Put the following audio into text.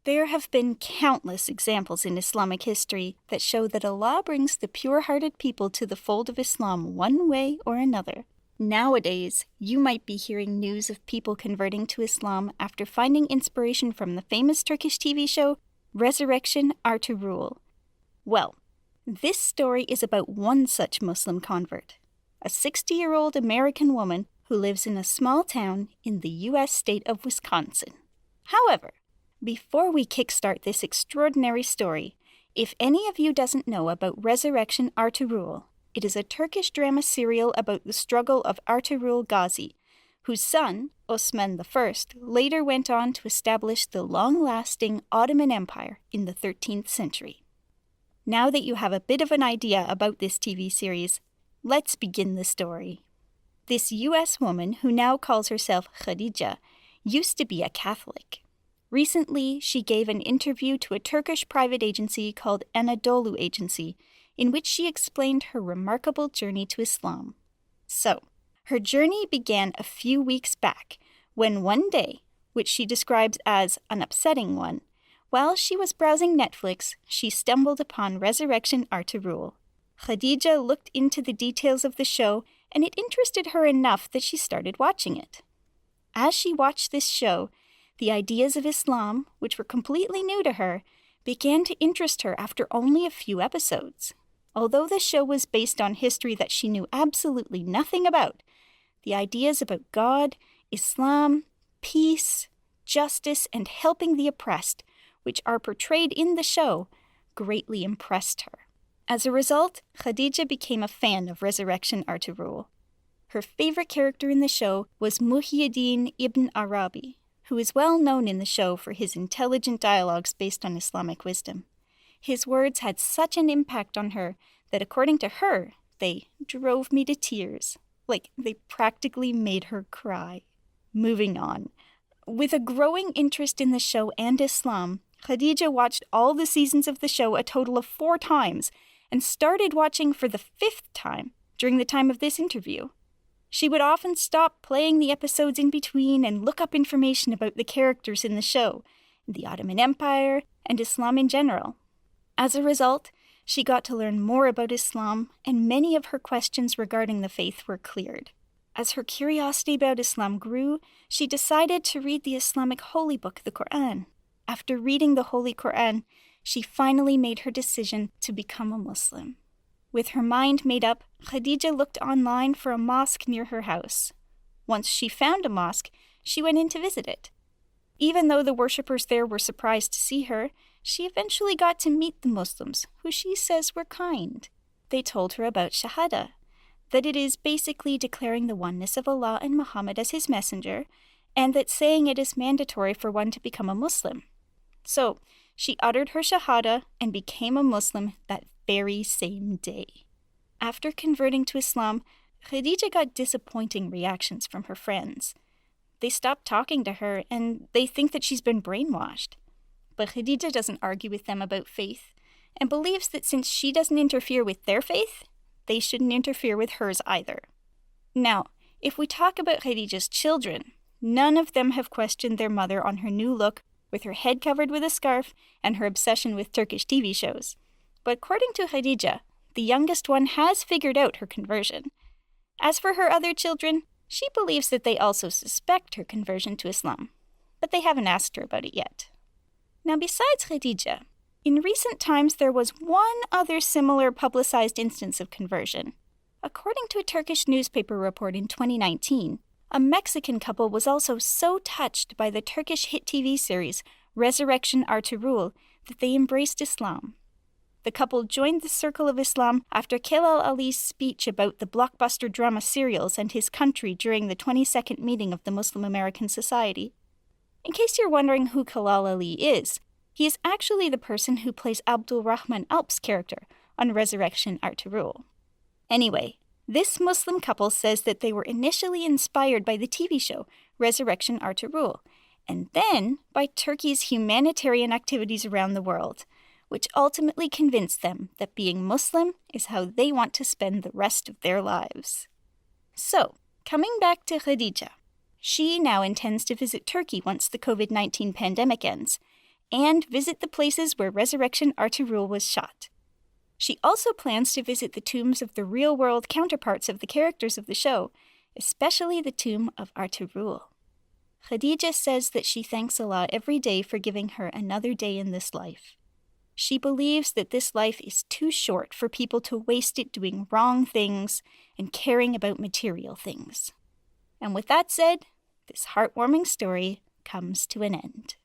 There have been countless examples in Islamic history that show that Allah brings the pure-hearted people to the fold of Islam one way or another. Nowadays, you might be hearing news of people converting to Islam after finding inspiration from the famous Turkish TV show Resurrection Ertugrul. Well, this story is about one such Muslim convert, a 60-year-old American woman who lives in a small town in the U.S. state of Wisconsin. However, before we kickstart this extraordinary story, if any of you doesn't know about Resurrection Ertugrul, it is a Turkish drama serial about the struggle of Ertugrul Gazi, whose son, Osman I, later went on to establish the long-lasting Ottoman Empire in the 13th century. Now that you have a bit of an idea about this TV series, let's begin the story. This U.S. woman, who now calls herself Khadija, used to be a Catholic. Recently, she gave an interview to a Turkish private agency called Anadolu Agency, in which she explained her remarkable journey to Islam. So, her journey began a few weeks back, when one day, which she describes as an upsetting one, while she was browsing Netflix, she stumbled upon Resurrection Ertugrul. Khadija looked into the details of the show, and it interested her enough that she started watching it. As she watched this show, the ideas of Islam, which were completely new to her, began to interest her after only a few episodes. Although the show was based on history that she knew absolutely nothing about, the ideas about God, Islam, peace, justice, and helping the oppressed, which are portrayed in the show, greatly impressed her. As a result, Khadija became a fan of Resurrection Ertugrul. Her favorite character in the show was Muhyiddin ibn Arabi, who is well known in the show for his intelligent dialogues based on Islamic wisdom. His words had such an impact on her that, according to her, they drove me to tears. Like, they practically made her cry. Moving on. With a growing interest in the show and Islam, Khadija watched all the seasons of the show a total of 4 times and started watching for the 5th time during the time of this interview. She would often stop playing the episodes in between and look up information about the characters in the show, the Ottoman Empire, and Islam in general. As a result, she got to learn more about Islam, and many of her questions regarding the faith were cleared. As her curiosity about Islam grew, she decided to read the Islamic holy book, the Quran. After reading the Holy Quran, she finally made her decision to become a Muslim. With her mind made up, Khadija looked online for a mosque near her house. Once she found a mosque, she went in to visit it. Even though the worshippers there were surprised to see her, she eventually got to meet the Muslims, who she says were kind. They told her about Shahada, that it is basically declaring the oneness of Allah and Muhammad as his messenger, and that saying it is mandatory for one to become a Muslim. So, she uttered her Shahada and became a Muslim that very same day. After converting to Islam, Khadija got disappointing reactions from her friends. They stopped talking to her, and they think that she's been brainwashed. But Khadija doesn't argue with them about faith, and believes that since she doesn't interfere with their faith, they shouldn't interfere with hers either. Now, if we talk about Khadija's children, none of them have questioned their mother on her new look, with her head covered with a scarf and her obsession with Turkish TV shows. But according to Khadija, the youngest one has figured out her conversion. As for her other children, she believes that they also suspect her conversion to Islam, but they haven't asked her about it yet. Now, besides Khadija, in recent times there was one other similar publicized instance of conversion. According to a Turkish newspaper report in 2019, a Mexican couple was also so touched by the Turkish hit TV series Resurrection Ertugrul that they embraced Islam. The couple joined the Circle of Islam after Kelal Ali's speech about the blockbuster drama serials and his country during the 22nd meeting of the Muslim American Society. In case you're wondering who Kelal Ali is, he is actually the person who plays Abdul Rahman Alp's character on Resurrection Ertugrul. Anyway, this Muslim couple says that they were initially inspired by the TV show Resurrection Ertugrul, and then by Turkey's humanitarian activities around the world, which ultimately convinced them that being Muslim is how they want to spend the rest of their lives. So, coming back to Khadija, she now intends to visit Turkey once the COVID-19 pandemic ends, and visit the places where Resurrection Ertugrul was shot. She also plans to visit the tombs of the real-world counterparts of the characters of the show, especially the tomb of Ertugrul. Khadija says that she thanks Allah every day for giving her another day in this life. She believes that this life is too short for people to waste it doing wrong things and caring about material things. And with that said, this heartwarming story comes to an end.